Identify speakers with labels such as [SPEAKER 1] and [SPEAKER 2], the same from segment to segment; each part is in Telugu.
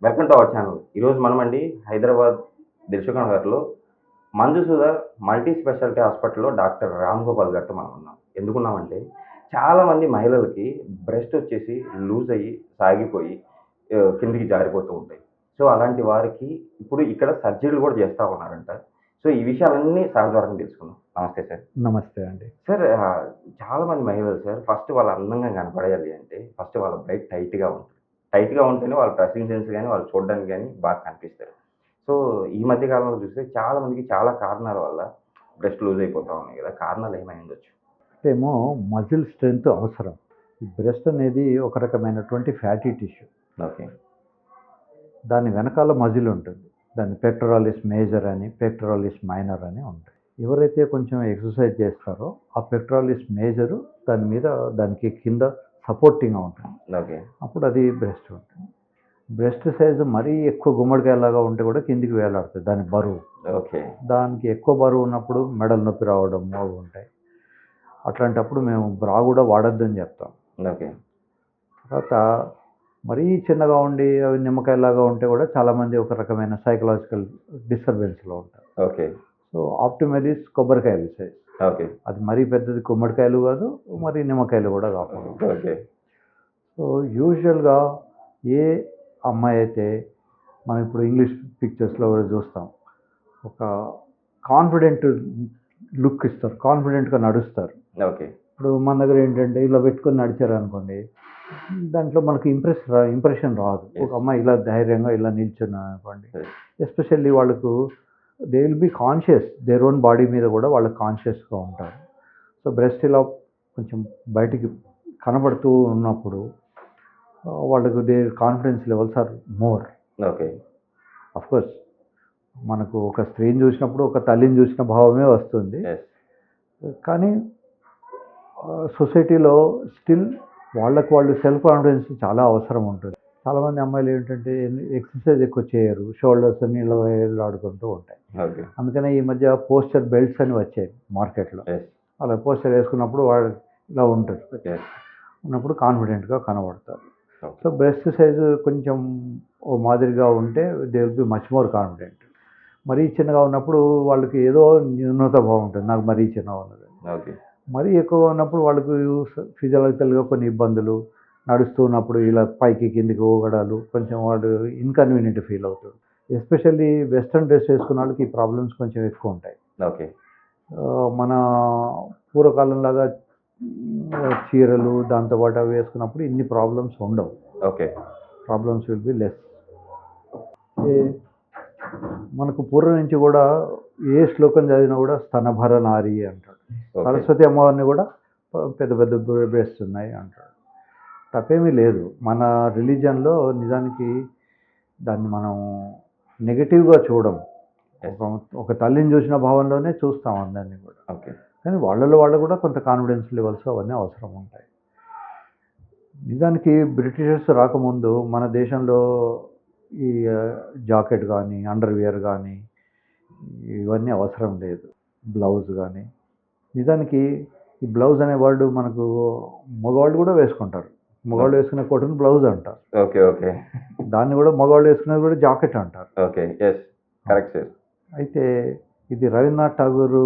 [SPEAKER 1] Welcome to our channel. ఈరోజు మనమండి హైదరాబాద్ దిల్సుఖ్ నగర్‌లో మంజుసుధ మల్టీ స్పెషాలిటీ హాస్పిటల్‌లో డాక్టర్ రామ్ గోపాల్ గారితో మనం ఉన్నాం. ఎందుకున్నామంటే చాలామంది మహిళలకి బ్రెస్ట్ వచ్చేసి లూజ్ అయ్యి, సాగిపోయి కిందికి జారిపోతూ ఉంటాయి. సో, అలాంటి వారికి ఇప్పుడు ఇక్కడ సర్జరీలు కూడా చేస్తా ఉన్నారంట. సో, ఈ విషయాలన్నీ సార్ ద్వారానే తెలుసుకుందాం. నమస్తే సార్.
[SPEAKER 2] నమస్తే అండి.
[SPEAKER 1] సార్ చాలామంది మహిళలు సార్ ఫస్ట్ వాళ్ళు అందంగా కనపడేయాలి అంటే ఫస్ట్ వాళ్ళ బ్రెస్ట్ టైట్‌గా ఉంటుంది. టైట్‌గా ఉంటేనే వాళ్ళ డ్రెస్సింగ్ సెన్స్ గాని, వాళ్ళు చూడడానికి గాని బాగా కనిపిస్తారు. సో, ఈ మధ్య కాలంలో చూస్తే చాలా మందికి చాలా కారణాల వల్ల బ్రెస్ట్ లూజ్ అయిపోతా ఉన్నాయి కదా! కారణాలు ఏమైయుండొచ్చు?
[SPEAKER 2] ఏమో మజిల్ స్ట్రెంత్ అవసరం. ఈ బ్రెస్ట్ అనేది ఒక రకమైనటువంటి ఫ్యాటీ టిష్యూ.
[SPEAKER 1] ఓకే.
[SPEAKER 2] దాని వెనకాల మజిల్ ఉంటుంది. దాన్ని పెక్టోరాలిస్ మేజర్ అని, పెక్టోరాలిస్ మైనర్ అని ఉంటాయి. ఎవరైతే కొంచెం ఎక్సర్సైజ్ చేస్తారో ఆ పెక్టోరాలిస్ మేజరు దానికి కింద సపోర్టింగ్‌గా ఉంటుంది.
[SPEAKER 1] ఓకే.
[SPEAKER 2] అప్పుడు అది బ్రెస్ట్ ఉంటుంది. బ్రెస్ట్ సైజు మరీ ఎక్కువ గుమ్మడికాయలాగా ఉంటే కూడా కిందికి వేలాడుతుంది దాని బరువు.
[SPEAKER 1] ఓకే.
[SPEAKER 2] దానికి ఎక్కువ బరువు ఉన్నప్పుడు మెడలు నొప్పి రావడం అవి ఉంటాయి. అట్లాంటప్పుడు మేము బ్రా కూడా వాడొద్దని చెప్తాం.
[SPEAKER 1] ఓకే.
[SPEAKER 2] తర్వాత మరీ చిన్నగా ఉండి అవి నిమ్మకాయలాగా ఉంటే కూడా చాలామంది ఒక రకమైన సైకలాజికల్ డిస్టర్బెన్స్‌లో ఉంటారు.
[SPEAKER 1] ఓకే.
[SPEAKER 2] సో ఆప్టిమల్ కొబ్బరికాయలు సైజ్.
[SPEAKER 1] ఓకే.
[SPEAKER 2] అది మరీ పెద్దది గుమ్మడికాయలు కాదు, మరీ నిమ్మకాయలు కూడా కాకూడదు.
[SPEAKER 1] ఓకే.
[SPEAKER 2] సో యూజువల్గా ఏ అమ్మాయి అయితే మనం ఇప్పుడు ఇంగ్లీష్ పిక్చర్స్లో కూడా చూస్తాం, ఒక కాన్ఫిడెంట్ లుక్ ఇస్తారు, కాన్ఫిడెంట్గా నడుస్తారు.
[SPEAKER 1] ఓకే.
[SPEAKER 2] ఇప్పుడు మన దగ్గర ఏంటంటే ఇలా పెట్టుకొని నడిచారనుకోండి, దాంట్లో మనకు ఇంప్రెషన్ రాదు. ఒక అమ్మాయి ఇలా ధైర్యంగా ఇలా నిల్చున్నా అనుకోండి, ఎస్పెషల్లీ వాళ్ళకు they will be conscious their own body మీద కూడా వాళ్ళకి కాన్షియస్గా ఉంటారు. సో బ్రెస్ట్ ఇలా కొంచెం బయటికి కనబడుతూ ఉన్నప్పుడు వాళ్ళకు their confidence levels are more.
[SPEAKER 1] Okay.
[SPEAKER 2] Of course మనకు ఒక స్త్రీని చూసినప్పుడు ఒక తల్లిని చూసిన భావమే వస్తుంది.
[SPEAKER 1] యెస్.
[SPEAKER 2] కానీ సొసైటీలో స్టిల్ వాళ్ళకు వాళ్ళు సెల్ఫ్ కాన్ఫిడెన్స్ చాలా అవసరం ఉంటుంది. చాలామంది అమ్మాయిలు ఏంటంటే ఎక్సర్సైజ్ ఎక్కువ చేయరు, షోల్డర్స్ అన్ని ఇలా వేలాడుకుంటూ ఉంటాయి.
[SPEAKER 1] ఓకే.
[SPEAKER 2] అందుకనే ఈ మధ్య పోస్చర్ బెల్ట్స్ అని వచ్చాయి మార్కెట్లో.
[SPEAKER 1] యెస్.
[SPEAKER 2] అలా పోస్చర్ వేసుకున్నప్పుడు వాళ్ళు ఇలా ఉంటారు,
[SPEAKER 1] యెస్.
[SPEAKER 2] ఉన్నప్పుడు కాన్ఫిడెంట్గా కనబడతారు.
[SPEAKER 1] ఓకే.
[SPEAKER 2] సో బ్రెస్ట్ సైజు కొంచెం ఓ మాదిరిగా ఉంటే they will be much more confident. మరీ చిన్నగా ఉన్నప్పుడు వాళ్ళకి ఏదో న్యూనత భావం ఉంటుంది, నాకు మరీ చిన్నగా ఉన్నది.
[SPEAKER 1] ఓకే.
[SPEAKER 2] మరీ ఎక్కువగా ఉన్నప్పుడు వాళ్ళకు ఫిజియలాజికల్గా కొన్ని ఇబ్బందులు, నడుస్తూ ఉన్నప్పుడు ఇలా పైకి కిందికి ఊగడాలు, కొంచెం వాళ్ళు ఇన్కన్వీనియంట్ ఫీల్ అవుతారు. ఎస్పెషల్లీ వెస్ట్రన్ డ్రెస్ వేసుకున్న వాళ్ళకి ఈ ప్రాబ్లమ్స్ కొంచెం ఎక్కువ ఉంటాయి.
[SPEAKER 1] ఓకే.
[SPEAKER 2] మన పూర్వకాలంలాగా చీరలు దాంతోపాటు అవి వేసుకున్నప్పుడు ఇన్ని ప్రాబ్లమ్స్ ఉండవు.
[SPEAKER 1] Okay.
[SPEAKER 2] Problems will be less. మనకు పూర్వం నుంచి కూడా ఏ శ్లోకం చదివినా కూడా స్తనభర నారి అంటాడు.
[SPEAKER 1] ఓకే.
[SPEAKER 2] సరస్వతి అమ్మవారిని కూడా పెద్ద పెద్ద బ్రెస్ట్ ఉన్నాయి అంటాడు. తప్పేమీ లేదు. మన రిలీజన్లో నిజానికి దాన్ని మనం నెగటివ్గా చూడం. ఒక తల్లిని చూసిన భావంలోనే చూస్తాం అందరినీ కూడా.
[SPEAKER 1] ఓకే.
[SPEAKER 2] కానీ వాళ్ళు కూడా కొంత కాన్ఫిడెన్స్ లెవెల్స్ అవన్నీ అవసరం ఉంటాయి. నిజానికి బ్రిటిషర్స్ రాకముందు మన దేశంలో ఈ జాకెట్ కానీ, అండర్వేర్ కానీ ఇవన్నీ అవసరం లేదు, బ్లౌజ్ కానీ. నిజానికి ఈ బ్లౌజ్ అనే వర్డ్ మనకు మగవాళ్ళు కూడా వేసుకుంటారు. మగవాళ్ళు వేసుకునే కోటును బ్లౌజ్ అంటారు.
[SPEAKER 1] ఓకే. ఓకే.
[SPEAKER 2] దాన్ని కూడా మగవాళ్ళు వేసుకునేది కూడా జాకెట్ అంటారు.
[SPEAKER 1] ఓకే. యెస్. Correct sir.
[SPEAKER 2] అయితే ఇది రవీంద్రనాథ్ ఠాగూర్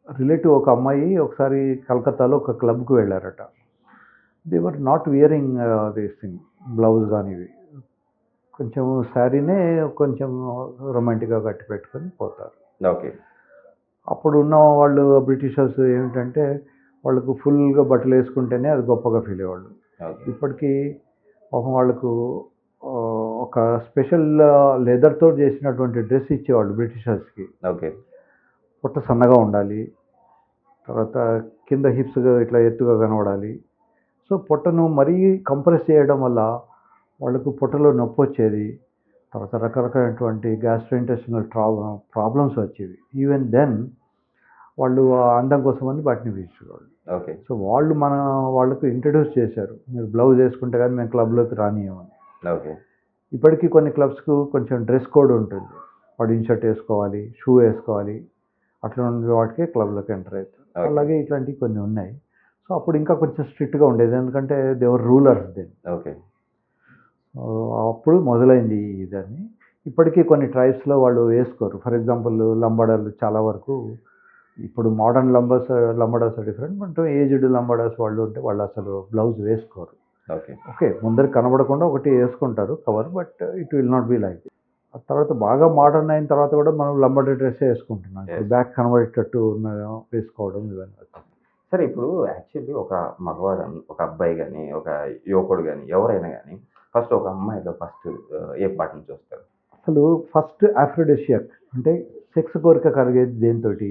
[SPEAKER 2] రిలేటివ్ ఒక అమ్మాయి ఒకసారి కలకత్తాలో ఒక క్లబ్కి వెళ్ళారట. They were not wearing this thing, blouse కానీ ఇవి. కొంచెం శారీనే కొంచెం రొమాంటిక్గా కట్టి పెట్టుకొని పోతారు.
[SPEAKER 1] ఓకే.
[SPEAKER 2] అప్పుడు ఉన్న వాళ్ళు బ్రిటిషర్స్ ఏమిటంటే వాళ్ళకు ఫుల్గా బట్టలు వేసుకుంటేనే అది గొప్పగా ఫీల్ అయ్యేవాళ్ళు.
[SPEAKER 1] ఓకే.
[SPEAKER 2] ఇప్పటికీ పాపం వాళ్ళకు ఒక స్పెషల్ లెదర్తో చేసినటువంటి డ్రెస్ ఇచ్చేవాళ్ళు బ్రిటిషర్స్కి.
[SPEAKER 1] ఓకే.
[SPEAKER 2] పొట్ట సన్నగా ఉండాలి, తర్వాత కింద హిప్స్ ఇట్లా ఎత్తుగా కనబడాలి. సో పొట్టను మరీ కంప్రెస్ చేయడం వల్ల వాళ్ళకు పొట్టలో నొప్పి వచ్చేది. తర్వాత రకరకాలైనటువంటి గ్యాస్ట్రోఇంటెస్టినల్ ప్రాబ్లమ్స్ వచ్చేవి. ఈవెన్ దెన్ వాళ్ళు ఆ అందం కోసమని వాటిని వేసేవాళ్ళు.
[SPEAKER 1] ఓకే.
[SPEAKER 2] సో వాళ్ళకు ఇంట్రడ్యూస్ చేశారు, మీరు బ్లౌజ్ వేసుకుంటే కానీ మేము క్లబ్లోకి రానియమని.
[SPEAKER 1] ఓకే.
[SPEAKER 2] ఇప్పటికీ కొన్ని క్లబ్స్కు కొంచెం డ్రెస్ కోడ్ ఉంటుంది, వాడు ఇన్షర్ట్ వేసుకోవాలి, షూ వేసుకోవాలి, అట్లా ఉండే వాటికే క్లబ్లోకి ఎంటర్ అవుతారు. అలాగే ఇట్లాంటివి కొన్ని ఉన్నాయి. సో అప్పుడు ఇంకా కొంచెం స్ట్రిక్ట్గా ఉండేది, ఎందుకంటే దేవర్ రూలర్స్ దెన్.
[SPEAKER 1] ఓకే.
[SPEAKER 2] అప్పుడు మొదలైంది ఇదని. ఇప్పటికీ కొన్ని ట్రైబ్స్లో వాళ్ళు వేసుకోరు. ఫర్ ఎగ్జాంపుల్ లంబాడాలు చాలా వరకు ఇప్పుడు modern Lambadas different, but aged Lambadas వాళ్ళు ఉంటే వాళ్ళు అసలు బ్లౌజ్ వేసుకోరు.
[SPEAKER 1] ఓకే.
[SPEAKER 2] ఓకే, ముందర కనబడకుండా ఒకటి వేసుకుంటారు cover, but it will not be like. ఆ తర్వాత బాగా మోడర్న్ అయిన తర్వాత కూడా మనం లంబాడీ డ్రెస్సే వేసుకుంటున్నాం. ఇప్పుడు బ్యాక్ కనబడేటట్టు ఉన్న వేసుకోవడం ఇవన్నీ.
[SPEAKER 1] సరే, ఇప్పుడు యాక్చువల్లీ ఒక మగవాడు ఒక అబ్బాయి కానీ ఒక యువకుడు కానీ ఎవరైనా కానీ ఫస్ట్ ఒక అమ్మాయిలో ఫస్ట్ ఏ పాటను చూస్తారు?
[SPEAKER 2] అసలు ఫస్ట్ ఆఫ్రోడిషియక్ అంటే సెక్స్ కోరిక కలిగేది దేనితోటి?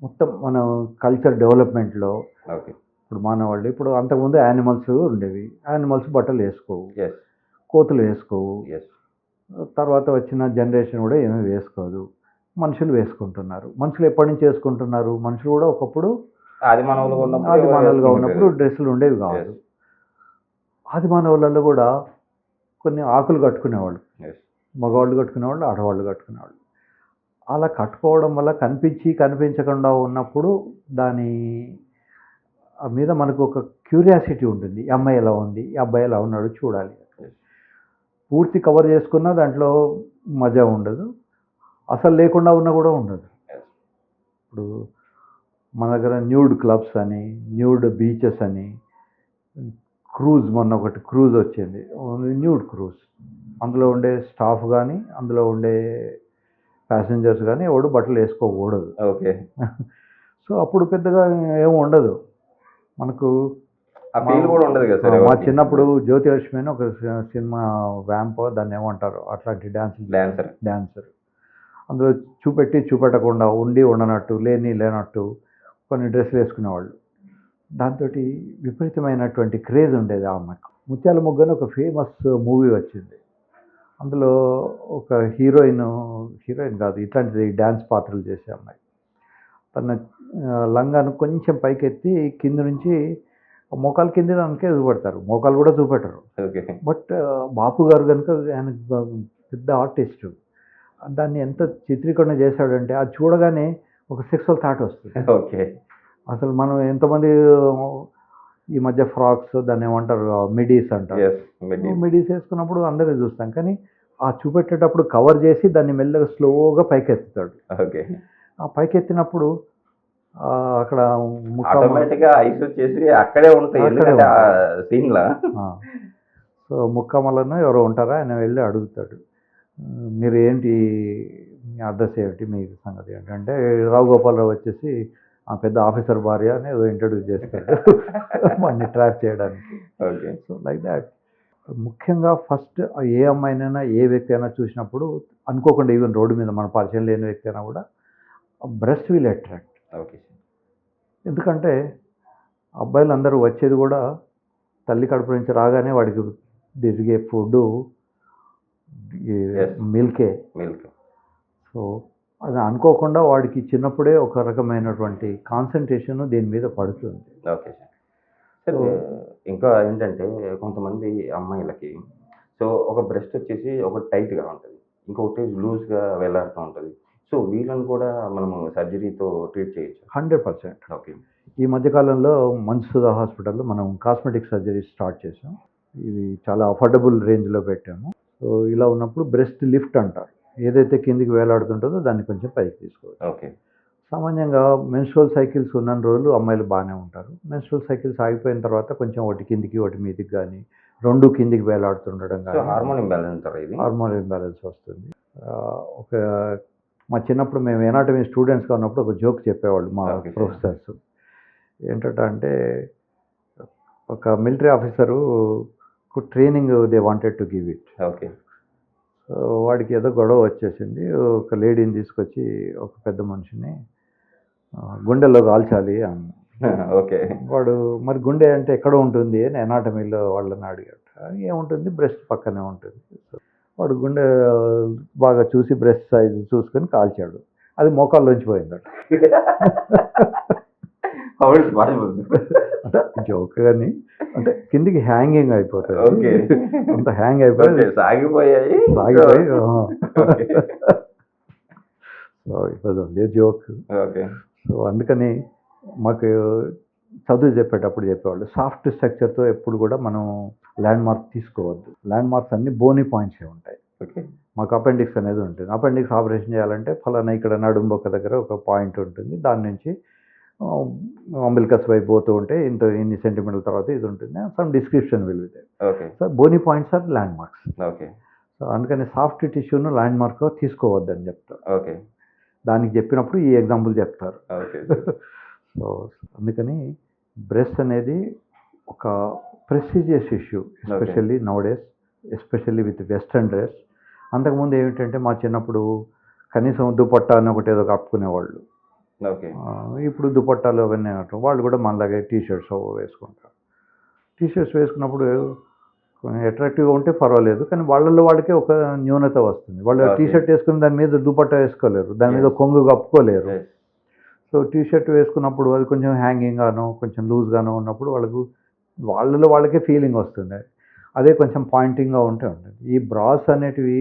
[SPEAKER 2] మొత్తం మన కల్చర్ డెవలప్మెంట్లో
[SPEAKER 1] ఓకే.
[SPEAKER 2] ఇప్పుడు మానవాళ్ళు ఇప్పుడు అంతకుముందు యానిమల్స్ ఉండేవి. యానిమల్స్ బట్టలు వేసుకోవు,
[SPEAKER 1] ఎస్.
[SPEAKER 2] కోతులు వేసుకోవు.
[SPEAKER 1] ఎస్.
[SPEAKER 2] తర్వాత వచ్చిన జనరేషన్ కూడా ఏమీ వేసుకోదు. మనుషులు వేసుకుంటున్నారు. మనుషులు ఎప్పటి నుంచి వేసుకుంటున్నారు? మనుషులు కూడా ఒకప్పుడు
[SPEAKER 1] ఆది
[SPEAKER 2] మానవులుగా ఉన్నప్పుడు డ్రెస్సులు ఉండేవి కాదు. ఆది మానవులలో కూడా కొన్ని ఆకులు కట్టుకునేవాళ్ళు. మగవాళ్ళు కట్టుకునేవాళ్ళు, ఆడవాళ్ళు కట్టుకునేవాళ్ళు. అలా కట్టుకోవడం వల్ల కనిపించకుండా ఉన్నప్పుడు దాని మీద మనకు ఒక క్యూరియాసిటీ ఉంటుంది. ఈ అమ్మాయి ఎలా ఉంది, ఈ అబ్బాయి ఎలా ఉన్నాడు చూడాలి. పూర్తి కవర్ చేసుకున్నా దాంట్లో మజా ఉండదు, అసలు లేకుండా ఉన్నా కూడా ఉండదు. ఇప్పుడు మన దగ్గర న్యూడ్ క్లబ్స్ అని, న్యూడ్ బీచెస్ అని, క్రూజ్, మొన్న ఒకటి క్రూజ్ వచ్చింది, ఓన్లీ న్యూడ్ క్రూజ్. అందులో ఉండే స్టాఫ్ కానీ అందులో ఉండే ప్యాసింజర్స్ కానీ ఎవడు బట్టలు వేసుకోకూడదు.
[SPEAKER 1] ఓకే.
[SPEAKER 2] సో అప్పుడు పెద్దగా ఏమి ఉండదు మనకు.
[SPEAKER 1] కూడా ఉండదు కదా.
[SPEAKER 2] మా చిన్నప్పుడు జ్యోతిలక్ష్మి అని ఒక సినిమా, వ్యాంప్ దాన్ని ఏమంటారు, అట్లాంటి డాన్సర్ అందులో చూపెట్టకుండా ఉండి ఉండనట్టు, లేనట్టు కొన్ని డ్రెస్సులు వేసుకునేవాళ్ళు. దాంతో విపరీతమైనటువంటి క్రేజ్ ఉండేది ఆ అమ్మాయికి. ముత్యాల మొగ్గ అని ఒక ఫేమస్ మూవీ వచ్చింది. అందులో ఒక హీరోయిన్ కాదు, ఇట్లాంటిది డ్యాన్స్ పాత్రలు చేసే అమ్మాయి. తన లంగాను కొంచెం పైకెత్తి కింద నుంచి మోకాలు కింద దానికే చూపెడతారు, మోకాలు కూడా చూపెట్టరు. బట్ బాపు గారు కనుక ఆయన పెద్ద ఆర్టిస్ట్, దాన్ని ఎంత చిత్రీకరణ చేశాడంటే అది చూడగానే ఒక సెక్సువల్ థాట్ వస్తుంది.
[SPEAKER 1] ఓకే.
[SPEAKER 2] అసలు మనం ఎంతమంది ఈ మధ్య ఫ్రాక్స్ దాన్ని ఏమంటారు, మిడీస్ అంటారు, మిడీస్ వేసుకున్నప్పుడు అందరినీ చూస్తాం, కానీ ఆ చూపెట్టేటప్పుడు కవర్ చేసి దాన్ని మెల్లగా స్లోగా పైకెత్తుతాడు.
[SPEAKER 1] ఓకే.
[SPEAKER 2] ఆ పైకెత్తినప్పుడు అక్కడ
[SPEAKER 1] ఐస్ వచ్చేసి అక్కడే ఉంటాయి సీన్లా.
[SPEAKER 2] సో ముక్కమలను ఎవరో ఉంటారా, ఆయన వెళ్ళి అడుగుతాడు, మీరు ఏంటి, మీ అడ్రస్ ఏమిటి, మీ సంగతి ఏంటి అంటే, రావు గోపాలరావు వచ్చేసి ఆ పెద్ద ఆఫీసర్ భార్య అని ఏదో ఇంట్రడ్యూస్ చేస్తాడు వాడిని ట్రాప్ చేయడానికి.
[SPEAKER 1] ఓకే.
[SPEAKER 2] So like that. ముఖ్యంగా ఫస్ట్ ఏ అమ్మాయినైనా ఏ వ్యక్తి అయినా చూసినప్పుడు అనుకోకుండా, ఈవెన్ రోడ్డు మీద మన పరిచయం లేని వ్యక్తి అయినా కూడా బ్రెస్ట్ విల్ అట్రాక్ట్.
[SPEAKER 1] ఓకే. ఎందుకంటే
[SPEAKER 2] అబ్బాయిలు అందరూ వచ్చేది కూడా తల్లి కడుపు నుంచి రాగానే వాడికి తిరిగే ఫుడ్ మిల్క్. సో అది అనుకోకుండా వాడికి చిన్నప్పుడే ఒక రకమైనటువంటి కాన్సన్ట్రేషన్ దీని మీద పడుతుంది.
[SPEAKER 1] Okay sir. ఇంకా ఏంటంటే కొంతమంది అమ్మాయిలకి సో ఒక బ్రెస్ట్ వచ్చేసి ఒక టైట్గా ఉంటుంది, ఇంకొకటి లూజ్గా వేలాడుతూ ఉంటుంది. సో వీళ్ళని కూడా మనము సర్జరీతో ట్రీట్ చేయొచ్చు?
[SPEAKER 2] 100%.
[SPEAKER 1] ఓకే.
[SPEAKER 2] ఈ మధ్యకాలంలో మన్సుదా హాస్పిటల్లో మనం కాస్మెటిక్ సర్జరీ స్టార్ట్ చేసాం. ఇవి చాలా అఫోర్డబుల్ రేంజ్లో పెట్టాము. సో ఇలా ఉన్నప్పుడు బ్రెస్ట్ లిఫ్ట్ అంటారు, ఏదైతే కిందికి వేలాడుతుంటుందో దాన్ని కొంచెం పైకి తీసుకోవచ్చు.
[SPEAKER 1] ఓకే.
[SPEAKER 2] సామాన్యంగా మెన్స్ట్రువల్ సైకిల్స్ ఉన్న రోజులు అమ్మాయిలు బాగానే ఉంటారు. మెన్స్ట్రువల్ సైకిల్స్ ఆగిపోయిన తర్వాత కొంచెం ఒకటి కిందికి ఒకటి మీదికి కానీ రెండు కిందికి వేలాడుతుండడం కానీ
[SPEAKER 1] హార్మోన్ ఇంబ్యాలెన్స్
[SPEAKER 2] వస్తుంది. ఒక మా చిన్నప్పుడు మేము ఎనాటమీ స్టూడెంట్స్గా ఉన్నప్పుడు ఒక జోక్ చెప్పేవాళ్ళు మా ప్రొఫెసర్స్. ఏంటంటే ఒక military officer training they wanted to give it.
[SPEAKER 1] Okay.
[SPEAKER 2] So వాడికి ఏదో గొడవ వచ్చేసింది. ఒక లేడీని తీసుకొచ్చి ఒక పెద్ద మనిషిని గుండెల్లో కాల్చాలి అని.
[SPEAKER 1] ఓకే.
[SPEAKER 2] వాడు మరి గుండె అంటే ఎక్కడ ఉంటుంది అని ఎనాటమీలో వాళ్ళని అడిగాడు. ఏముంటుంది, బ్రెస్ట్ పక్కనే ఉంటుంది. వాడు గుండె బాగా చూసి బ్రెస్ట్ సైజ్ చూసుకొని కాల్చాడు, అది మోకాల్లోంచి పోయిందట. అంటే జోక్ కానీ అంటే కిందికి హ్యాంగింగ్ అయిపోతుంది, అంత హ్యాంగ్ అయిపోయి
[SPEAKER 1] సాగిపోయి
[SPEAKER 2] so it was only joke. So అందుకని మాకు చదువు చెప్పేటప్పుడు చెప్పేవాళ్ళు సాఫ్ట్ స్ట్రక్చర్తో ఎప్పుడు కూడా మనం ల్యాండ్ మార్క్ తీసుకోవద్దు. ల్యాండ్ మార్క్స్ అన్ని బోనీ పాయింట్సే ఉంటాయి.
[SPEAKER 1] ఓకే.
[SPEAKER 2] మాకు అపెండిక్స్ అనేది ఉంటుంది. అపెండిక్స్ ఆపరేషన్ చేయాలంటే ఫలానా ఇక్కడ నడుంబొక్క దగ్గర ఒక పాయింట్ ఉంటుంది. దాని నుంచి అంబిలికస్ వైపు పోతూ ఉంటే ఇన్ని సెంటీమీటర్ల తర్వాత ఇది ఉంటుంది. Some description will be there.
[SPEAKER 1] Okay.
[SPEAKER 2] So bony points are landmarks.
[SPEAKER 1] Okay.
[SPEAKER 2] So అందుకని సాఫ్ట్ టిష్యూను ల్యాండ్ మార్క్ తీసుకోవద్దని చెప్తారు.
[SPEAKER 1] ఓకే.
[SPEAKER 2] దానికి చెప్పినప్పుడు ఈ ఎగ్జాంపుల్ చెప్తారు.
[SPEAKER 1] ఓకే.
[SPEAKER 2] సో అందుకని బ్రెస్ట్ అనేది ఒక prestigious issue, especially నౌడేస్, especially with western dress. అంతకుముందు ఏమిటంటే మా చిన్నప్పుడు కనీసం దుపట్టా అని ఒకటి ఏదో కప్పుకునేవాళ్ళు.
[SPEAKER 1] ఓకే.
[SPEAKER 2] ఇప్పుడు దుపట్టాలు అవన్నీ అంటారు. వాళ్ళు కూడా మనలాగే టీషర్ట్స్ వేసుకుంటారు. టీషర్ట్స్ వేసుకున్నప్పుడు కొంచెం అట్రాక్టివ్గా ఉంటే పర్వాలేదు, కానీ వాళ్ళల్లో వాళ్ళకే ఒక న్యూనత వస్తుంది. వాళ్ళు
[SPEAKER 1] Okay.
[SPEAKER 2] టీషర్ట్ వేసుకుని దాని మీద దుపట్టా వేసుకోలేరు, దాని మీద
[SPEAKER 1] Yes.
[SPEAKER 2] కొంగు కప్పుకోలేరు.
[SPEAKER 1] Yes.
[SPEAKER 2] సో టీషర్ట్ వేసుకున్నప్పుడు అది కొంచెం హ్యాంగింగ్గాను కొంచెం లూజ్గాను ఉన్నప్పుడు వాళ్ళలో వాళ్ళకే ఫీలింగ్ వస్తుంది. అదే కొంచెం పాయింటింగ్గా ఉంటే ఉంటుంది. ఈ బ్రాస్ అనేటివి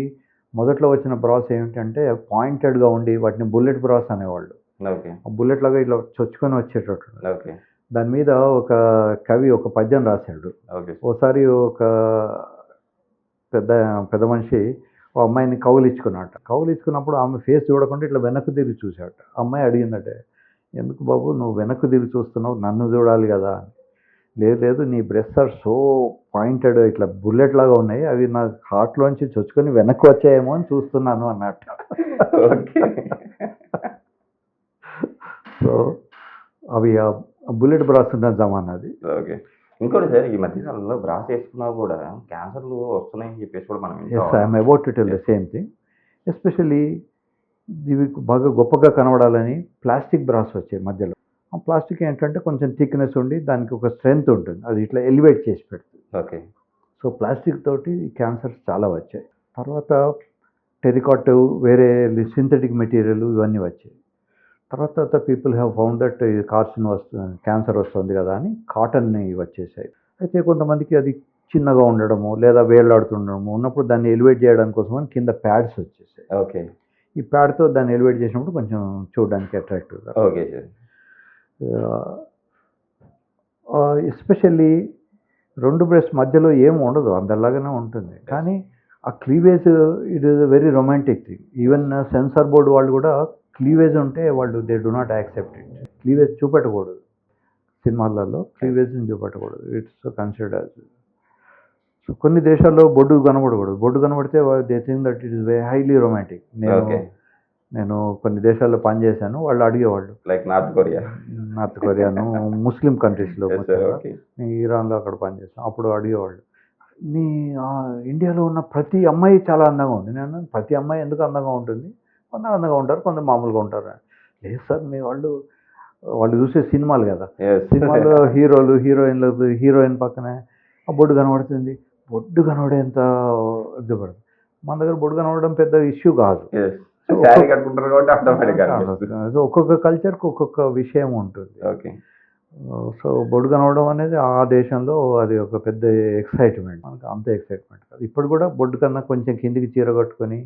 [SPEAKER 2] మొదట్లో వచ్చిన బ్రాస్ ఏమిటంటే పాయింటెడ్గా ఉండి వాటిని బుల్లెట్ బ్రాస్ అనేవాళ్ళు.
[SPEAKER 1] ఓకే.
[SPEAKER 2] ఆ బుల్లెట్ లాగా ఇట్లా చొచ్చుకొని వచ్చేటట్టు.
[SPEAKER 1] ఓకే.
[SPEAKER 2] దాని మీద ఒక కవి ఒక పద్యం రాశాడు.
[SPEAKER 1] ఓకే.
[SPEAKER 2] ఓసారి ఒక పెద్ద మనిషి ఓ అమ్మాయిని కౌలిచ్చుకున్నట్ట. కౌలిచ్చుకున్నప్పుడు ఆమె ఫేస్ చూడకుండా ఇట్లా వెనక్కి తిరిగి చూశాట. అమ్మాయి అడిగిందటే, ఎందుకు బాబు నువ్వు వెనక్కి తిరిగి చూస్తున్నావు, నన్ను చూడాలి కదా అని. లేదు నీ బ్రెస్ట్ ఆర్ సో పాయింటెడ్ ఇట్లా బుల్లెట్ లాగా ఉన్నాయి, అవి నా హార్ట్లోంచి చొచ్చుకొని వెనక్కి వచ్చాయేమో అని చూస్తున్నాను అన్నట్ట.
[SPEAKER 1] ఓకే.
[SPEAKER 2] సో అవి బుల్లెట్ బ్రాస్ ఉన్న జమానా అది.
[SPEAKER 1] ఓకే. ఇంకోటి సార్, ఈ మధ్యకాలంలో బ్రాస్ వేసుకున్నా కూడా క్యాన్సర్లు వస్తున్నాయని చెప్పేసి కూడా మనం
[SPEAKER 2] yes, I'm about to tell the same thing. Especially ఇవి బాగా గొప్పగా కనబడాలని ప్లాస్టిక్ బ్రాస్ వచ్చాయి మధ్యలో. ఆ ప్లాస్టిక్ ఏంటంటే కొంచెం థిక్నెస్ ఉండి దానికి ఒక స్ట్రెంగ్త్ ఉంటుంది, అది ఇట్లా ఎలివేట్ చేసి పెడుతుంది.
[SPEAKER 1] ఓకే.
[SPEAKER 2] సో ప్లాస్టిక్ తోటి క్యాన్సర్స్ చాలా వచ్చాయి. తర్వాత టెరికాట్, వేరే సింథటిక్ మెటీరియల్ ఇవన్నీ వచ్చాయి. తర్వాత people have found that cancer వస్తుంది కదా అని కాటన్ని వచ్చేసాయి. అయితే కొంతమందికి అది చిన్నగా ఉండడము లేదా వేలాడుతుండడము ఉన్నప్పుడు దాన్ని ఎలివేట్ చేయడానికి కోసం అని కింద ప్యాడ్స్ వచ్చేసాయి.
[SPEAKER 1] ఓకే.
[SPEAKER 2] ఈ ప్యాడ్తో దాన్ని ఎలివేట్ చేసినప్పుడు కొంచెం చూడడానికి అట్రాక్టివ్గా.
[SPEAKER 1] Okay sir.
[SPEAKER 2] ఎస్పెషల్లీ రెండు బ్రెస్ట్ మధ్యలో ఏం ఉండదు, అందరిలాగానే ఉంటుంది. కానీ ఆ cleavage it is a very romantic thing. Even censor board వాళ్ళు కూడా క్లీవేజ్ ఉంటే వాళ్ళు they do not accept it. Cleavage చూపెట్టకూడదు, సినిమాలలో క్లీవేజ్ని చూపెట్టకూడదు. It's considered as. సో కొన్ని దేశాల్లో బొడ్డు కనబడకూడదు. బొడ్డు కనబడితే they think that it is very highly romantic. నేను కొన్ని దేశాల్లో పనిచేశాను, వాళ్ళు అడిగేవాళ్ళు.
[SPEAKER 1] లైక్ నార్త్
[SPEAKER 2] కొరియాను ముస్లిం కంట్రీస్లో,
[SPEAKER 1] ఓకే.
[SPEAKER 2] ఇరాన్లో అక్కడ పనిచేస్తాను. అప్పుడు అడిగేవాళ్ళు, మీ ఇండియాలో ఉన్న ప్రతి అమ్మాయి చాలా అందంగా ఉంది. నేను ప్రతి అమ్మాయి ఎందుకు అందంగా ఉంటుంది, కొందరు అందంగా ఉంటారు, కొందరు మామూలుగా ఉంటారు. లేదు సార్, మీ వాళ్ళు చూసే సినిమాలు కదా, సినిమాలో హీరోలు హీరోయిన్ పక్కనే ఆ బొడ్డు కనబడుతుంది. బొడ్డు కనబడేంత ఇష్టపడుతుంది. మన దగ్గర బొడ్డు కనబడడం పెద్ద ఇష్యూ కాదు. సో ఒక్కొక్క కల్చర్కి ఒక్కొక్క విషయం ఉంటుంది.
[SPEAKER 1] ఓకే.
[SPEAKER 2] సో బొడ్డు కనవడం అనేది ఆ దేశంలో అది ఒక పెద్ద ఎక్సైట్మెంట్. మనకు అంత ఎక్సైట్మెంట్ కాదు. ఇప్పుడు కూడా బొడ్డు కన్నా కొంచెం కిందికి చీర కట్టుకొని,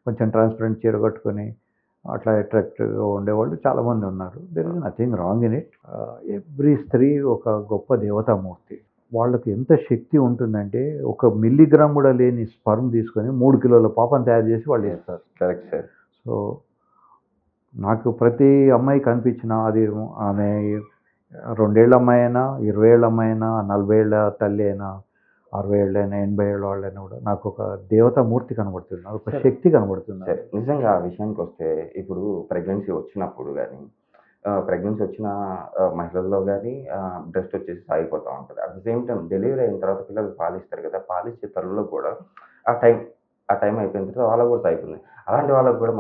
[SPEAKER 2] కొంచెం ట్రాన్స్పరెంట్ చీర కట్టుకొని అట్లా అట్రాక్టివ్గా ఉండేవాళ్ళు చాలామంది ఉన్నారు. There is nothing wrong in it. Every స్త్రీ ఒక గొప్ప దేవతామూర్తి. వాళ్ళకి ఎంత శక్తి ఉంటుందంటే 1 మిల్లీగ్రామ్ కూడా లేని స్పర్మ్ తీసుకొని 3 కిలోల పాపను తయారు చేసి వాళ్ళు ఇస్తారు.
[SPEAKER 1] Correct sir.
[SPEAKER 2] సో నాకు ప్రతి అమ్మాయి కనిపించిన, అది ఆమె 2 ఏళ్ళ అమ్మాయి అయినా, 20 ఏళ్ళ అమ్మాయి అయినా, 40 ఏళ్ళ తల్లి అయినా, 60 ఏళ్ళైనా, 80 ఏళ్ళ వాళ్ళైనా కూడా నాకు ఒక దేవతామూర్తి కనబడుతుంది, నాకు ఒక శక్తి కనబడుతుంది.
[SPEAKER 1] సరే, నిజంగా ఆ విషయానికి వస్తే ఇప్పుడు ప్రెగ్నెన్సీ వచ్చినప్పుడు కానీ ప్రెగ్నెన్సీ వచ్చిన మహిళల్లో కానీ బ్రెస్ట్ వచ్చేసి సాగిపోతూ ఉంటుంది. At the same time delivery అయిన తర్వాత పిల్లలు పాలిస్తారు కదా, పాలిచ్చే తల్లులకు కూడా ఆ టైం అయిపోయిన తర్వాత వాళ్ళకు కూడా సాగిపోతుంది. అలాంటి వాళ్ళకు కూడా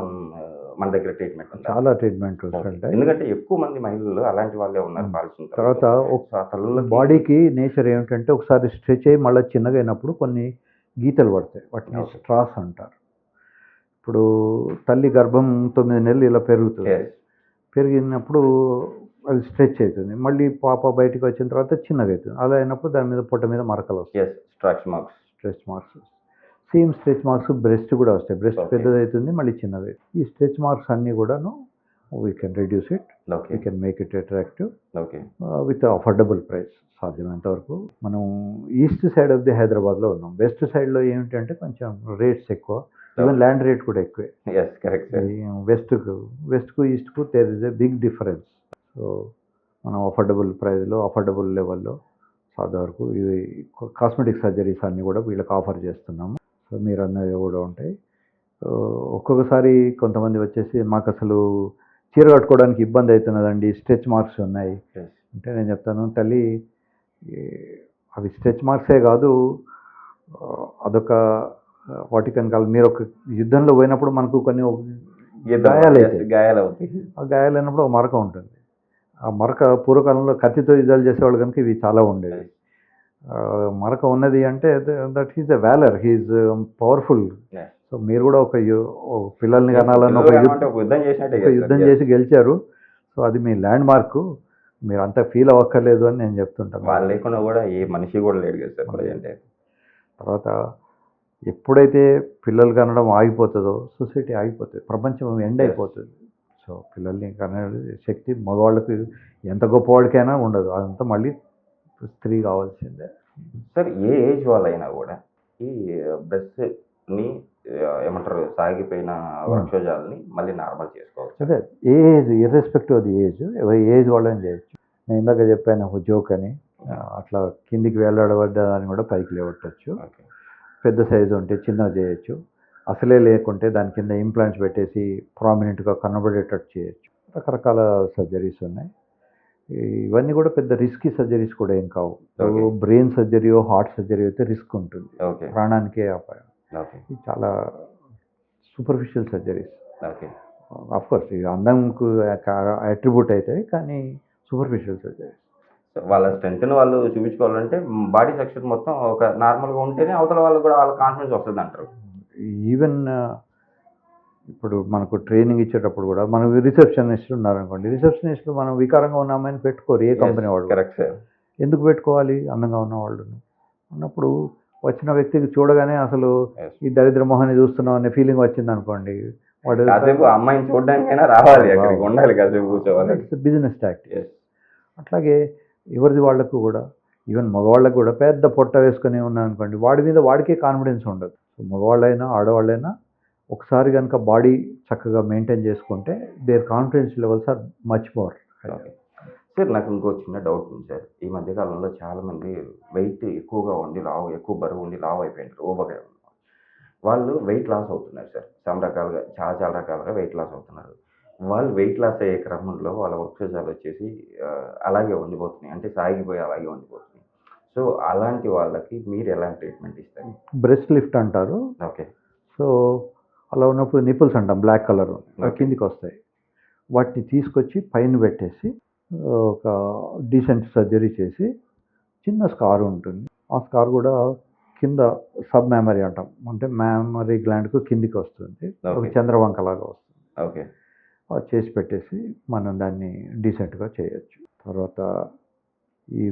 [SPEAKER 1] మన దగ్గర ట్రీట్మెంట్ ఉంది,
[SPEAKER 2] చాలా ట్రీట్మెంట్ ఉంటాయి.
[SPEAKER 1] ఎందుకంటే ఎక్కువ మంది మహిళలు అలాంటి వాళ్ళే ఉన్నారు పాలిచ్చిన
[SPEAKER 2] తర్వాత.
[SPEAKER 1] తల్లుల
[SPEAKER 2] బాడీకి నేచర్ ఏమిటంటే ఒకసారి స్ట్రెచ్ అయ్యి మళ్ళీ చిన్నగా అయినప్పుడు కొన్ని గీతలు పడతాయి, వాటిని స్ట్రాస్ అంటారు. ఇప్పుడు తల్లి గర్భం 9 నెలలు ఇలా పెరుగుతుంది, పెరిగినప్పుడు అది స్ట్రెచ్ అవుతుంది, మళ్ళీ పాప బయటకు వచ్చిన తర్వాత చిన్నగా అవుతుంది. అలా అయినప్పుడు దాని మీద పొట్ట మీద మరకలు వస్తాయి, stretch marks. Same stretch marks breast కూడా వస్తాయి. బ్రెస్ట్ పెద్దదవుతుంది, మళ్ళీ చిన్నది. ఈ స్ట్రెచ్ మార్క్స్ అన్నీ కూడాను we can reduce it,
[SPEAKER 1] okay.
[SPEAKER 2] We can make it attractive
[SPEAKER 1] okay.
[SPEAKER 2] With affordable price సాధ్యమైనంత వరకు. మనం ఈస్ట్ సైడ్ ఆఫ్ ది హైదరాబాద్లో ఉన్నాం. వెస్ట్ సైడ్లో ఏమిటంటే కొంచెం రేట్స్ ఎక్కువ, ఈవెన్ ల్యాండ్ రేట్ కూడా ఎక్కువే.
[SPEAKER 1] Yes, correct sir.
[SPEAKER 2] వెస్ట్కు ఈస్ట్కు there is a big difference. So మనం అఫోర్డబుల్ ప్రైస్లో అఫోర్డబుల్ లెవెల్లో సాధ్యం వరకు ఇవి కాస్మెటిక్ సర్జరీస్ అన్నీ కూడా వీళ్ళకి ఆఫర్ చేస్తున్నాము. సో మీరు అన్నవి కూడా ఉంటాయి. ఒక్కొక్కసారి కొంతమంది వచ్చేసి మాకు అసలు చీర కట్టుకోవడానికి ఇబ్బంది అవుతున్నదండి, స్ట్రెచ్ మార్క్స్ ఉన్నాయి
[SPEAKER 1] Yes.
[SPEAKER 2] అంటే నేను చెప్తాను తల్లి, అవి స్ట్రెచ్ మార్క్సే కాదు, అదొక వాటికన్ కాదు. మీరు ఒక యుద్ధంలో పోయినప్పుడు మనకు కొన్ని గాయాలు అవుతాయి.
[SPEAKER 1] గాయాలు అవుతాయి.
[SPEAKER 2] ఆ గాయాలైనప్పుడు ఒక మరక ఉంటుంది. ఆ మరక పూర్వకాలంలో కత్తితో యుద్ధాలు చేసేవాళ్ళు కనుక ఇవి చాలా ఉండేవి. మరక ఉన్నది అంటే that he's a valour, he's powerful.
[SPEAKER 1] Yes.
[SPEAKER 2] So మీరు కూడా ఒక పిల్లల్ని
[SPEAKER 1] Yes,
[SPEAKER 2] కనాలన్న
[SPEAKER 1] పిల్లలు కనాలంటే ఒక యుద్ధం చేసినట్టే కదా
[SPEAKER 2] యుద్ధం
[SPEAKER 1] సార్.
[SPEAKER 2] చేసి గెలిచారు. సో అది మీ ల్యాండ్ మార్క్, మీరు అంతా ఫీల్ అవ్వక్కర్లేదు అని నేను చెప్తుంటాను.
[SPEAKER 1] వాళ్ళు లేకుండా కూడా ఏ మనిషి కూడా లేడు కదా సార్ ప్రజెంట్.
[SPEAKER 2] తర్వాత ఎప్పుడైతే పిల్లలు కనడం ఆగిపోతుందో సొసైటీ ఆగిపోతుంది, ప్రపంచం ఎండ్
[SPEAKER 1] Yes.
[SPEAKER 2] అయిపోతుంది. సో పిల్లల్ని కనే శక్తి మగవాళ్ళకి ఎంత గొప్పవాడికైనా ఉండదు, అదంతా మళ్ళీ స్త్రీ కావాల్సిందే.
[SPEAKER 1] సార్ ఏ ఏజ్ వాళ్ళైనా కూడా ఈ బ్రెస్ట్ని ఏమంటారు సాగిపోయిన వృక్షజాలని మళ్ళీ నార్మల్ చేసుకోవచ్చు.
[SPEAKER 2] అదే age irrespective of the age వాళ్ళని చేయొచ్చు. నేను ఇందాక చెప్పాను ఒక జోక్ అని, అట్లా కిందికి వెళ్ళబడ్డాన్ని కూడా పైకి లేవట్టచ్చు.
[SPEAKER 1] ఓకే.
[SPEAKER 2] పెద్ద సైజు ఉంటే చిన్నగా చేయొచ్చు, అసలే లేకుంటే దాని కింద ఇంప్లాంట్స్ పెట్టేసి ప్రామినెంట్గా కనబడేటట్టు చేయొచ్చు. రకరకాల సర్జరీస్ ఉన్నాయి. ఇవన్నీ కూడా పెద్ద రిస్కీ సర్జరీస్ కూడా ఏం కావు.
[SPEAKER 1] Okay.
[SPEAKER 2] బ్రెయిన్ సర్జరీయో హార్ట్ సర్జరీ అయితే రిస్క్ ఉంటుంది,
[SPEAKER 1] ఓకే.
[SPEAKER 2] ప్రాణానికే అపాయం.
[SPEAKER 1] ఓకే.
[SPEAKER 2] ఇది చాలా సూపర్ఫిషియల్ సర్జరీస్.
[SPEAKER 1] ఓకే.
[SPEAKER 2] కోర్స్ ఇక అందంకు అట్రిబ్యూట్ అవుతాయి, కానీ సూపర్ఫిషియల్ సర్జరీస్.
[SPEAKER 1] సో వాళ్ళ స్ట్రెంగ్త్ని వాళ్ళు చూపించుకోవాలంటే బాడీ సెక్షన్ మొత్తం ఒక నార్మల్గా ఉంటేనే అవతల వాళ్ళకి కూడా వాళ్ళ కాన్ఫిడెన్స్ వస్తుంది అంటారు.
[SPEAKER 2] ఈవెన్ ఇప్పుడు మనకు ట్రైనింగ్ ఇచ్చేటప్పుడు కూడా మనకు రిసెప్షనిస్టులు ఉన్నారనుకోండి, రిసెప్షనిస్టులు మనం వికారంగా ఉన్నామని పెట్టుకోరు ఏ కంపెనీ వాడు.
[SPEAKER 1] Correct sir.
[SPEAKER 2] ఎందుకు పెట్టుకోవాలి అందంగా ఉన్నవాళ్ళు అన్నప్పుడు? వచ్చిన వ్యక్తికి చూడగానే అసలు
[SPEAKER 1] Yes.
[SPEAKER 2] ఈ దరిద్ర మొహాన్ని చూస్తున్నాం అనే ఫీలింగ్ వచ్చింది అనుకోండి, వాడు
[SPEAKER 1] కాసేపు అమ్మాయిని చూడడానికైనా రావాలి, అక్కడికి ఉండాలి, కాసేపు కూర్చోవాలి.
[SPEAKER 2] Business tactic.
[SPEAKER 1] Yes.
[SPEAKER 2] అట్లాగే ఎవరిది వాళ్ళకు కూడా, ఈవెన్ మగవాళ్ళకు కూడా పెద్ద పొట్ట వేసుకొని ఉన్నాను అనుకోండి, వాడి మీద వాడికే కాన్ఫిడెన్స్ ఉండదు. సో మగవాళ్ళైనా ఆడవాళ్ళైనా ఒకసారి కనుక బాడీ చక్కగా మెయింటైన్ చేసుకుంటే their confidence levels are much more.
[SPEAKER 1] Okay sir, నాకు ఇంకో చిన్న డౌట్ ఉంది సార్. ఈ మధ్యకాలంలో చాలామంది వెయిట్ ఎక్కువగా ఉండి ఎక్కువ బరువు ఉండి లావు అయిపోయినారు, ఓవర్గా వాళ్ళు వెయిట్ లాస్ అవుతున్నారు సార్. చాలా రకాలుగా వెయిట్ లాస్ అవుతున్నారు. వాళ్ళు వెయిట్ లాస్ అయ్యే క్రమంలో వాళ్ళ వృక్షజాలు వచ్చేసి అలాగే ఉండిపోతున్నాయి, అంటే సాగిపోయి అలాగే ఉండిపోతున్నాయి. సో అలాంటి వాళ్ళకి మీరు ఎలాంటి ట్రీట్మెంట్ ఇస్తారు?
[SPEAKER 2] బ్రెస్ట్ లిఫ్ట్ అంటారు.
[SPEAKER 1] ఓకే.
[SPEAKER 2] సో అలా ఉన్నప్పుడు నిపుల్స్ అంటాం, బ్లాక్ కలర్ కిందికి వస్తాయి. వాటిని తీసుకొచ్చి పైన పెట్టేసి ఒక డీసెంట్ సర్జరీ చేసి చిన్న స్కార్ ఉంటుంది. ఆ స్కార్ కూడా కింద సబ్ మెమరీ అంటాం, అంటే మెమరీ గ్లాండ్కు కిందికి వస్తుంది, ఒక చంద్రవంకలాగా వస్తుంది.
[SPEAKER 1] ఓకే.
[SPEAKER 2] చేసి పెట్టేసి మనం దాన్ని డీసెంట్గా చేయొచ్చు. తర్వాత ఈ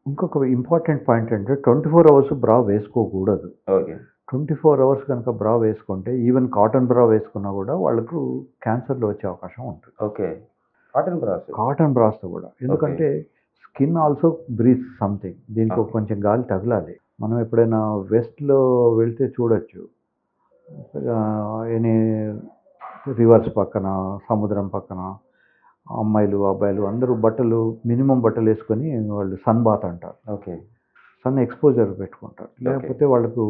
[SPEAKER 2] ఇంకొక ఇంపార్టెంట్ పాయింట్ అంటే 24 hours బ్రా వేసుకోకూడదు.
[SPEAKER 1] ఓకే.
[SPEAKER 2] 24 hours కనుక బ్రా వేసుకుంటే, ఈవెన్ కాటన్ బ్రా వేసుకున్నా కూడా వాళ్ళకు క్యాన్సర్లు వచ్చే అవకాశం ఉంటుంది.
[SPEAKER 1] ఓకే.
[SPEAKER 2] కాటన్ బ్రాస్తో కూడా, ఎందుకంటే స్కిన్ ఆల్సో బ్రీత్ సంథింగ్, దీనికి
[SPEAKER 1] Okay.
[SPEAKER 2] కొంచెం గాలి తగలాలి. మనం ఎప్పుడైనా వెస్ట్లో వెళ్తే చూడొచ్చు, ఎనీ రివర్స్ పక్కన సముద్రం పక్కన అమ్మాయిలు అబ్బాయిలు అందరూ మినిమం బట్టలు వేసుకొని వాళ్ళు సన్ బాత్ అంటారు.
[SPEAKER 1] ఓకే.
[SPEAKER 2] సన్ ఎక్స్పోజర్ పెట్టుకుంటారు, లేకపోతే వాళ్ళకు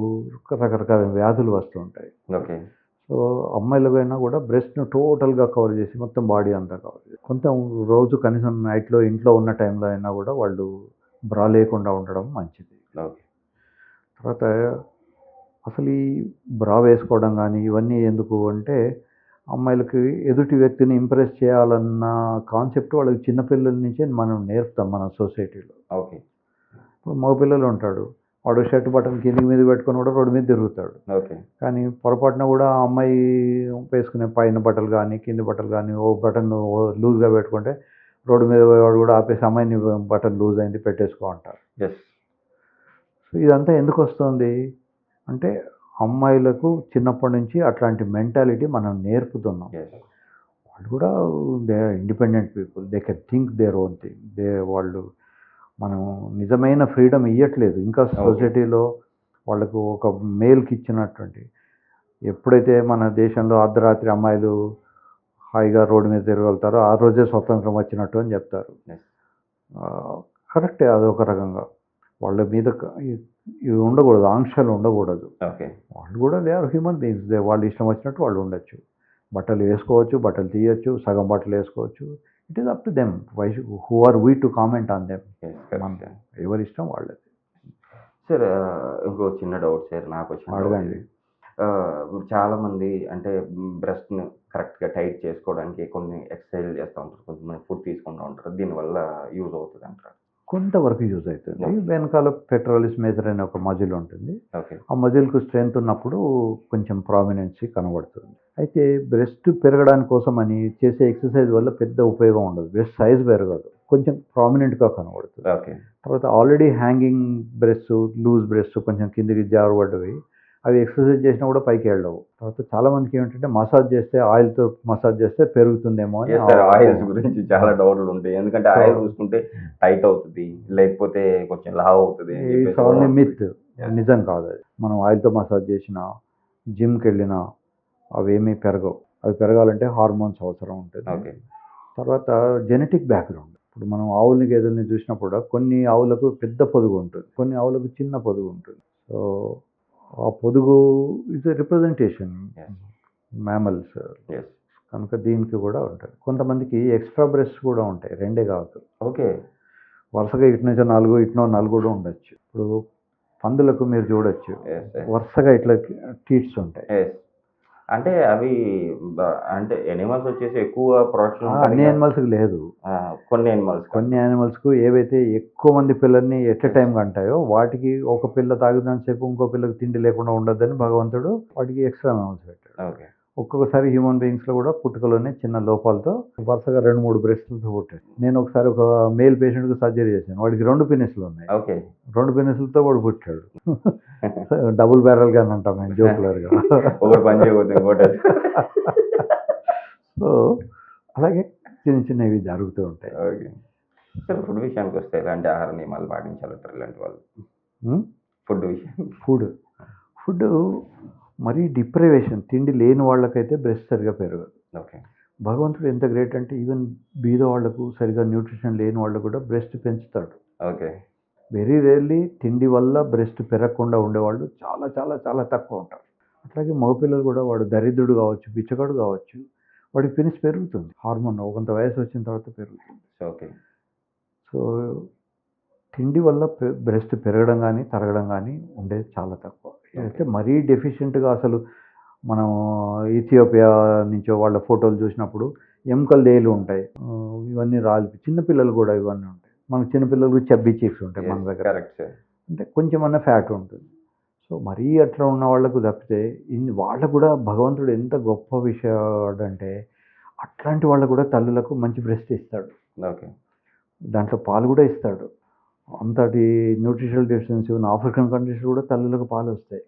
[SPEAKER 2] రకరకాల వ్యాధులు వస్తూ ఉంటాయి.
[SPEAKER 1] ఓకే.
[SPEAKER 2] సో అమ్మాయిలకైనా కూడా బ్రెస్ట్ను టోటల్గా కవర్ చేసి మొత్తం బాడీ అంతా కవర్ చేసి, కొంత రోజు కనీసం నైట్లో ఇంట్లో ఉన్న టైంలో అయినా కూడా వాళ్ళు బ్రా లేకుండా ఉండడం మంచిది.
[SPEAKER 1] ఓకే.
[SPEAKER 2] తర్వాత అసలు ఈ బ్రా వేసుకోవడం కానీ ఇవన్నీ ఎందుకు అంటే, అమ్మాయిలకి ఎదుటి వ్యక్తిని ఇంప్రెస్ చేయాలన్న కాన్సెప్ట్ వాళ్ళకి చిన్నపిల్లల నుంచే మనం నేర్పుతాం మన సొసైటీలో.
[SPEAKER 1] ఓకే.
[SPEAKER 2] ఇప్పుడు మగపిల్లలు ఉంటాడు, వాడు షర్ట్ బటన్ కిందికి మీద పెట్టుకొని కూడా రోడ్డు మీద తిరుగుతాడు.
[SPEAKER 1] ఓకే.
[SPEAKER 2] కానీ పొరపాటున కూడా ఆ అమ్మాయి వేసుకునే పైన బట్టలు కానీ కింది బట్టలు కానీ ఓ బటన్ లూజ్గా పెట్టుకుంటే రోడ్డు మీద పోయేవాడు కూడా ఆపేసి అమ్మాయిని బటన్ లూజ్ అయింది పెట్టేసుకో అంటారు.
[SPEAKER 1] ఎస్.
[SPEAKER 2] సో ఇదంతా ఎందుకు వస్తుంది అంటే, అమ్మాయిలకు చిన్నప్పటి నుంచి అట్లాంటి మెంటాలిటీ మనం నేర్పుతున్నాం.
[SPEAKER 1] ఎస్.
[SPEAKER 2] వాళ్ళు కూడా they are independent people, they can think their own thing. వాళ్ళు మనం నిజమైన ఫ్రీడమ్ ఇవ్వట్లేదు ఇంకా సొసైటీలో వాళ్ళకు. ఒక మేల్కి ఇచ్చినటువంటి ఎప్పుడైతే మన దేశంలో అర్ధరాత్రి అమ్మాయిలు హాయిగా రోడ్డు మీద తిరగలుగుతారో ఆ రోజే స్వతంత్రం వచ్చినట్టు అని చెప్తారు. కరెక్టే, అదొక రకంగా వాళ్ళ మీద ఇవి ఉండకూడదు, ఆంక్షలు ఉండకూడదు.
[SPEAKER 1] ఓకే.
[SPEAKER 2] వాళ్ళు కూడా దే ఆర్ హ్యూమన్ బీయింగ్స్, వాళ్ళు ఇష్టం వచ్చినట్టు వాళ్ళు ఉండొచ్చు. బట్టలు వేసుకోవచ్చు, బట్టలు తీయచ్చు, సగం బట్టలు వేసుకోవచ్చు. It is up to them. Who are we to comment on them? ఎవరి ఇష్టం వాళ్ళది.
[SPEAKER 1] సార్ ఇంకో చిన్న డౌట్ సార్ నాకు వచ్చిన
[SPEAKER 2] అడగండి.
[SPEAKER 1] ఇప్పుడు చాలామంది అంటే బ్రెస్ట్ని కరెక్ట్గా టైట్ చేసుకోవడానికి కొన్ని ఎక్సర్సైజ్ చేస్తూ ఉంటారు, కొంతమంది ఫుడ్ తీసుకుంటూ ఉంటారు, దీనివల్ల యూజ్ అవుతుంది అంటారు.
[SPEAKER 2] కొంతవరకు యూజ్ అవుతుంది. వెనకాల పెట్రోలిస్ మేజర్ అనే ఒక మజిల్ ఉంటుంది.
[SPEAKER 1] ఓకే.
[SPEAKER 2] ఆ మజిల్కు స్ట్రెంత్ ఉన్నప్పుడు కొంచెం ప్రామినెన్సీ కనబడుతుంది. అయితే బ్రెస్ట్ పెరగడానికి కోసం అని చేసే ఎక్సర్సైజ్ వల్ల పెద్ద ఉపయోగం ఉండదు. బ్రెస్ట్ సైజ్ పెరగదు, కొంచెం ప్రామినెంట్గా కనబడుతుంది.
[SPEAKER 1] ఓకే.
[SPEAKER 2] తర్వాత already hanging breast, loose breast కొంచెం కిందికి జారబడ్డవి, అవి ఎక్సర్సైజ్ చేసినా కూడా పైకి వెళ్ళవు. తర్వాత చాలా మందికి ఏమిటంటే మసాజ్ చేస్తే, ఆయిల్తో మసాజ్ చేస్తే పెరుగుతుందేమో అని.
[SPEAKER 1] ఆయిల్స్ గురించి చాలా డౌట్లు ఉంటాయి, ఎందుకంటే ఆయిల్ చూసుకుంటే టైట్ అవుతుంది, లేకపోతే కొంచెం లావ్ అవుతుంది.
[SPEAKER 2] మిత్, నిజం కాదు అది. మనం ఆయిల్తో మసాజ్ చేసినా, జిమ్కి వెళ్ళినా అవేమీ పెరగవు. అవి పెరగాలంటే హార్మోన్స్ అవసరం ఉంటుంది.
[SPEAKER 1] ఓకే.
[SPEAKER 2] తర్వాత జెనెటిక్ బ్యాక్గ్రౌండ్. ఇప్పుడు మనం ఆవుల్ని గేదెల్ని చూసినప్పుడు కొన్ని ఆవులకు పెద్ద పొదుగు ఉంటుంది, కొన్ని ఆవులకు చిన్న పొదుగు ఉంటుంది. సో ఆ పొదుగు ఇస్ రిప్రజెంటేషన్ మ్యామల్స్ కనుక దీనికి కూడా ఉంటుంది. కొంతమందికి ఎక్స్ట్రా బ్రెస్ట్ కూడా ఉంటాయి, రెండే కాదు.
[SPEAKER 1] ఓకే.
[SPEAKER 2] వరుసగా ఇటు నుంచి 4, ఇటునో 4 కూడా ఉండొచ్చు. ఇప్పుడు పందులకు మీరు చూడొచ్చు, వరుసగా ఇట్లా టీట్స్ ఉంటాయి.
[SPEAKER 1] అంటే అవి అంటే ఎనిమల్స్ వచ్చేసి ఎక్కువ ప్రొడక్షన్
[SPEAKER 2] అన్ని యానిమల్స్కి లేదు,
[SPEAKER 1] కొన్ని
[SPEAKER 2] యానిమల్స్కు ఏవైతే ఎక్కువ మంది పిల్లల్ని ఎట్ ఎ టైం కంటాయో వాటికి ఒక పిల్ల తాగుదానిసేపు ఇంకో పిల్లకి తిండి లేకుండా ఉండొద్దని భగవంతుడు వాటికి ఎక్స్ట్రా మ్యామల్స్ పెట్టాడు.
[SPEAKER 1] ఓకే.
[SPEAKER 2] ఒక్కొక్కసారి హ్యూమన్ బీయింగ్స్లో కూడా పుట్టుకలోనే చిన్న లోపాలతో వరుసగా 2-3 బ్రెస్ట్లతో పుట్టాడు. నేను ఒకసారి ఒక మేల్ పేషెంట్కి సర్జరీ చేశాను, వాడికి 2 పెనిస్లు ఉన్నాయి.
[SPEAKER 1] ఓకే.
[SPEAKER 2] 2 పెనిస్లతో వాడు పుట్టాడు. డబుల్ బ్యారల్ గాని అంటాం మేము జోకులర్గా. సో అలాగే చిన్న చిన్నవి జరుగుతూ ఉంటాయి.
[SPEAKER 1] ఓకే. సార్ ఫుడ్ విషయానికి వస్తే ఎలాంటి ఆహార నియమాలు పాటించాలంటారు ఇలాంటి వాళ్ళు? ఫుడ్
[SPEAKER 2] మరీ డిప్రైవేషన్, తిండి లేని వాళ్ళకైతే బ్రెస్ట్ సరిగా పెరగదు.
[SPEAKER 1] ఓకే.
[SPEAKER 2] భగవంతుడు ఎంత గ్రేట్ అంటే ఈవెన్ బీద వాళ్లకు, సరిగా న్యూట్రిషన్ లేని వాళ్ళకు కూడా బ్రెస్ట్ పెంచుతాడు.
[SPEAKER 1] ఓకే.
[SPEAKER 2] వెరీ రేర్లీ తిండి వల్ల బ్రెస్ట్ పెరగకుండా ఉండేవాళ్ళు చాలా చాలా చాలా తక్కువ ఉంటారు. అట్లాగే మగపిల్లలు కూడా, వాడు దరిద్రుడు కావచ్చు, బిచ్చగాడు కావచ్చు, వాడికి పెనిస్ పెరుగుతుంది. హార్మోన్ కొంత వయసు వచ్చిన తర్వాత పెరుగుతుంది.
[SPEAKER 1] ఓకే.
[SPEAKER 2] సో తిండి వల్ల బ్రెస్ట్ పెరగడం కానీ తరగడం కానీ ఉండేది చాలా తక్కువ. అయితే మరీ డెఫిషియెంట్గా అసలు మనం ఇథియోపియా నుంచో వాళ్ళ ఫోటోలు చూసినప్పుడు ఎముకలు దేలు ఉంటాయి, ఇవన్నీ రాలిపి, చిన్నపిల్లలు కూడా ఇవన్నీ ఉంటాయి. మనకు చిన్నపిల్లలకు చబ్బీ చీక్స్ ఉంటాయి మన దగ్గర, అంటే కొంచెమన్నా ఫ్యాట్ ఉంటుంది. సో మరీ అట్లా ఉన్న వాళ్ళకు తప్పితే వాళ్ళకు కూడా భగవంతుడు ఎంత గొప్ప విషయాడు అంటే, అట్లాంటి వాళ్ళకు కూడా తల్లులకు మంచి బ్రెస్ట్ ఇస్తాడు.
[SPEAKER 1] ఓకే.
[SPEAKER 2] దాంట్లో పాలు కూడా ఇస్తాడు. అంతటి న్యూట్రిషనల్ డెఫిషియన్సీ ఉన్న ఆఫ్రికన్ కంట్రీస్ కూడా తల్లులకు పాలు వస్తాయి.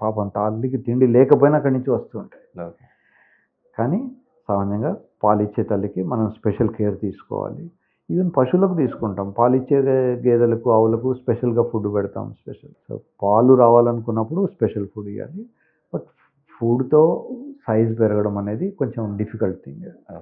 [SPEAKER 2] పాపం తల్లికి తిండి లేకపోయినా అక్కడి నుంచి వస్తుంటాయి. కానీ సామాన్యంగా పాలు ఇచ్చే తల్లికి మనం స్పెషల్ కేర్ తీసుకోవాలి. ఈవెన్ పశువులకు తీసుకుంటాం, పాలు ఇచ్చే గేదెలకు, ఆవులకు స్పెషల్గా ఫుడ్ పెడతాం. సో పాలు రావాలనుకున్నప్పుడు స్పెషల్ ఫుడ్ ఇవ్వాలి. బట్ ఫుడ్తో సైజ్ పెరగడం అనేది కొంచెం డిఫికల్ట్ థింగ్.